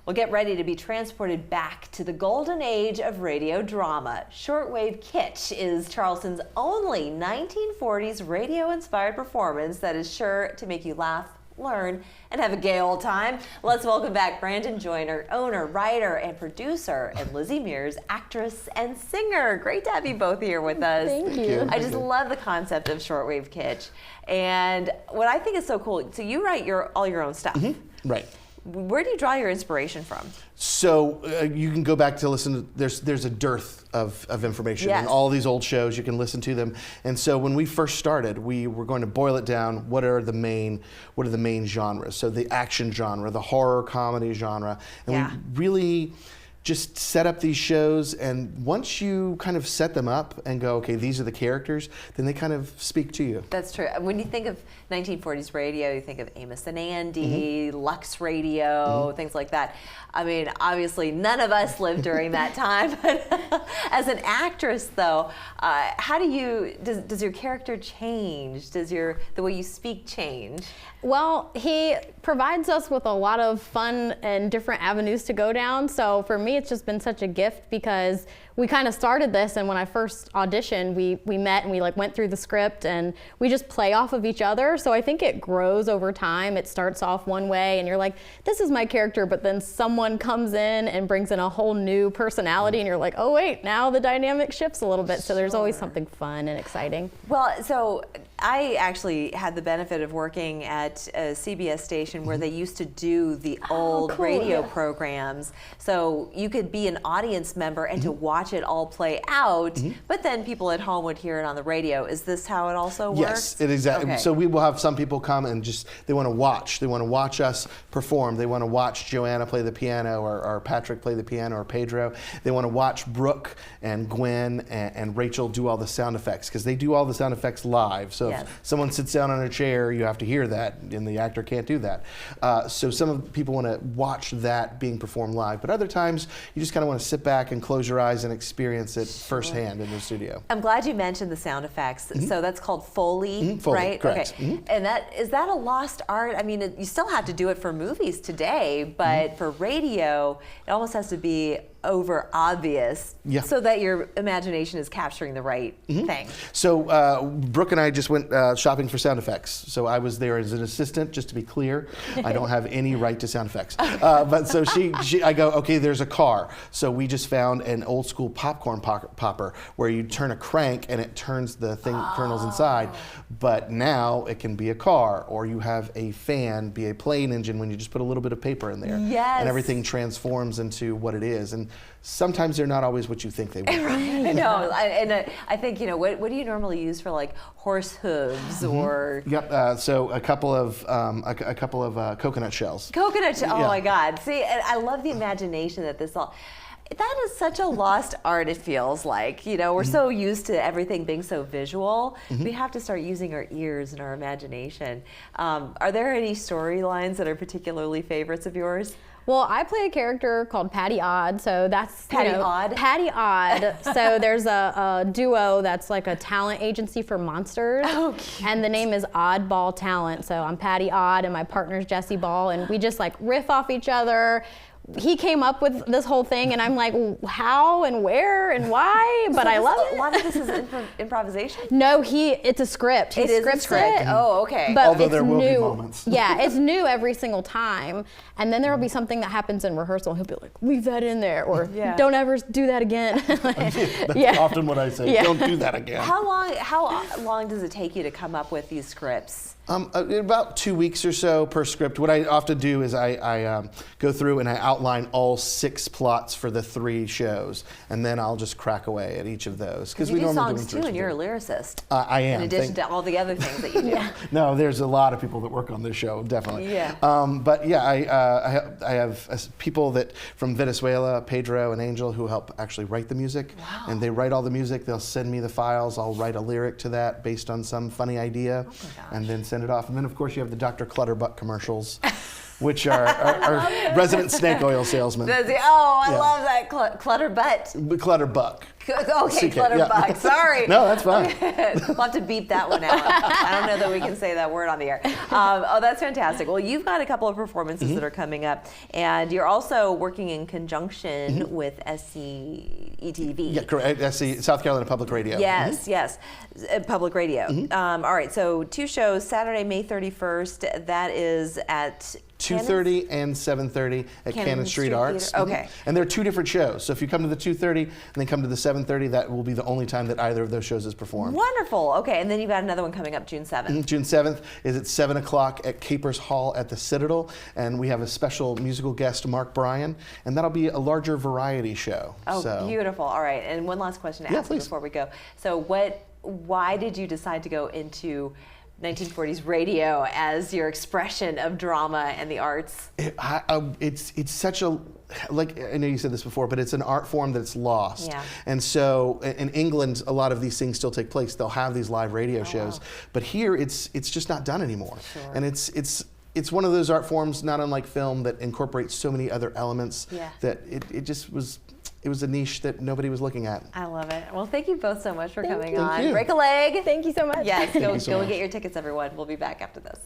Well, get ready to be transported back to the golden age of radio drama. Shortwave Kitsch is Charleston's only 1940s radio-inspired performance that is sure to make you laugh, learn, and have a gay old time. Let's welcome back Brandon Joyner, owner, writer, and producer, and Lizzie Mears, actress and singer. Great to have you both here with us. Thank you. I just love the concept of Shortwave Kitsch. And what I think is so cool, so you write all your own stuff. Mm-hmm. Right. Where do you draw your inspiration from? So you can go back to listen to, there's a dearth of information in all these old shows. You can listen to them. And so when we first started, we were going to boil it down. What are the main genres? So the action genre, the horror comedy genre. And we really just set up these shows, and once you kind of set them up and go, okay, these are the characters, then they kind of speak to you. That's true. When you think of 1940s radio, you think of Amos and Andy, Lux Radio, things like that. I mean, obviously, none of us lived during that time. But as an actress, though, how does your character change? Does the way you speak change? Well, he provides us with a lot of fun and different avenues to go down. So for me, it's just been such a gift because we kind of started this, and when I first auditioned, we met and we went through the script, and we just play off of each other. So I think it grows over time. It starts off one way and you're like, this is my character, but then someone comes in and brings in a whole new personality and you're like, oh wait, now the dynamic shifts a little bit. So there's always something fun and exciting. Well, so I actually had the benefit of working at a CBS station where they used to do the old radio programs. So you could be an audience member and to watch it all play out, but then people at home would hear it on the radio. Is this how it also works? Yes, it exactly. Okay. So we will have some people come and they want to watch. They want to watch us perform. They want to watch Joanna play the piano or Patrick play the piano or Pedro. They want to watch Brooke and Gwen and Rachel do all the sound effects because they do all the sound effects live. So if someone sits down on a chair, you have to hear that, and the actor can't do that. So some of the people want to watch that being performed live, but other times you just kind of want to sit back and close your eyes and experience it firsthand in the studio. I'm glad you mentioned the sound effects. So that's called Foley, Foley, right? correct. Okay. And is that a lost art? I mean, you still have to do it for movies today, but for radio, it almost has to be over obvious so that your imagination is capturing the right thing. So Brooke and I just went shopping for sound effects. So I was there as an assistant, just to be clear. I don't have any right to sound effects. But so I go, okay, there's a car. So we just found an old school popcorn popper where you turn a crank and it turns the thing kernels inside. But now it can be a car, or you have a fan be a plane engine when you just put a little bit of paper in there. Yes. And everything transforms into what it is. And sometimes they're not always what you think they will. I know, and I think, what do you normally use for horse hooves or? Yep. So a couple of coconut shells. Coconut shells. Oh my God! See, and I love the imagination that this all. That is such a lost art, it feels like. We're so used to everything being so visual. We have to start using our ears and our imagination. Are there any storylines that are particularly favorites of yours? Well, I play a character called Patty Odd, so that's Patty Odd. Patty Odd. So there's a duo that's like a talent agency for monsters, and the name is Oddball Talent. So I'm Patty Odd, and my partner's Jessie Ball, and we just riff off each other. He came up with this whole thing, and I'm like, how and where and why? But I love it. A lot of this is improvisation? No, it's a script. It is a script. Oh, okay. But although it's there will new. be moments. Yeah, it's new every single time. And then there will be something that happens in rehearsal, and he'll be like, leave that in there, or don't ever do that again. That's often what I say. Don't do that again. How long does it take you to come up with these scripts? About 2 weeks or so per script. What I often do is I go through and I outline all 6 plots for the 3 shows, and then I'll just crack away at each of those. Because we do songs too, and you're a lyricist. I am. In addition to all the other things that you do. No, there's a lot of people that work on this show, definitely. Yeah. But yeah, I have people that from Venezuela, Pedro and Angel, who help actually write the music. Wow. And they write all the music. They'll send me the files. I'll write a lyric to that based on some funny idea, and then send it off. And then of course you have the Dr. Clutterbuck commercials which are our resident snake oil salesman. I Yeah. love that clutter butt. Clutter buck. Okay, CK, clutter yeah. buck. Sorry. No, that's fine. We'll have to beep that one out. I don't know that we can say that word on the air. That's fantastic. Well, you've got a couple of performances that are coming up, and you're also working in conjunction with SCETV. Yeah, correct. That's the South Carolina Public Radio. Yes, yes, public radio. All right, so 2 shows, Saturday, May 31st. That is at 2:30 and 7:30 at Cannon Street Arts. Theater. Okay. And they're 2 different shows. So if you come to the 2:30 and then come to the 7:30, that will be the only time that either of those shows is performed. Wonderful. Okay, and then you've got another one coming up June 7th. June 7th is at 7 o'clock at Capers Hall at the Citadel, and we have a special musical guest, Mark Bryan, and that'll be a larger variety show. Oh, so. beautiful. All right, and one last question to ask you before we go. So why did you decide to go into 1940s radio as your expression of drama and the arts? It's such a, like, I know you said this before, but it's an art form that's lost. Yeah. And so in England, a lot of these things still take place. They'll have these live radio shows, but here it's just not done anymore. Sure. And it's one of those art forms, not unlike film, that incorporates so many other elements that it was a niche that nobody was looking at. I love it. Well, thank you both so much for coming Thank on. you. Break a leg. Thank you so much. Yes, go so much. get your tickets, everyone. We'll be back after this.